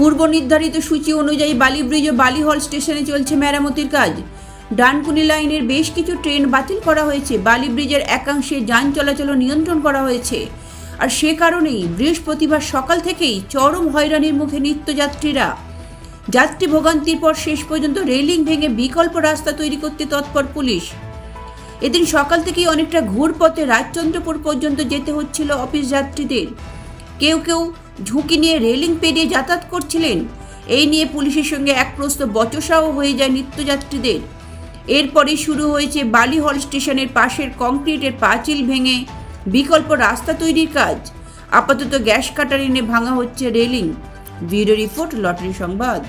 পূর্ব নির্ধারিত সূচি অনুযায়ী বালি ব্রিজ ও বালিহল স্টেশনে চলছে মেরামতির কাজ। ডানকুনি লাইনের বেশ কিছু ট্রেন বাতিল করা হয়েছে। বালি ব্রিজের একাংশে যান চলাচল নিয়ন্ত্রণ করা হয়েছে। আর সে কারণেই বৃহস্পতিবার সকাল থেকেই চরম হয়রানির মুখে নিত্যযাত্রীরা। যাত্রী ভোগান্তির পর শেষ পর্যন্ত রেলিং ভেঙে বিকল্প রাস্তা তৈরি করতে তৎপর পুলিশ। এদিন সকাল থেকেই অনেকটা ঘুরপথে রাজচন্দ্রপুর পর্যন্ত যেতে হচ্ছিল অফিস যাত্রীদের। কেউ কেউ ঝুঁকি নিয়ে রেলিং পেরিয়ে যাতায়াত করছিলেন। এই নিয়ে পুলিশের সঙ্গে এক প্রশ্ন বচসাও হয়ে যায় নিত্যযাত্রীদের। এরপরই শুরু হয়েছে বালিহল স্টেশনের পাশের কংক্রিটের পাঁচিল ভেঙে বিকল্প রাস্তা তৈরির কাজ। আপাতত গ্যাস কাটার এনে ভাঙা হচ্ছে রেলিং। ব্যুরো রিপোর্ট, লটারি সংবাদ।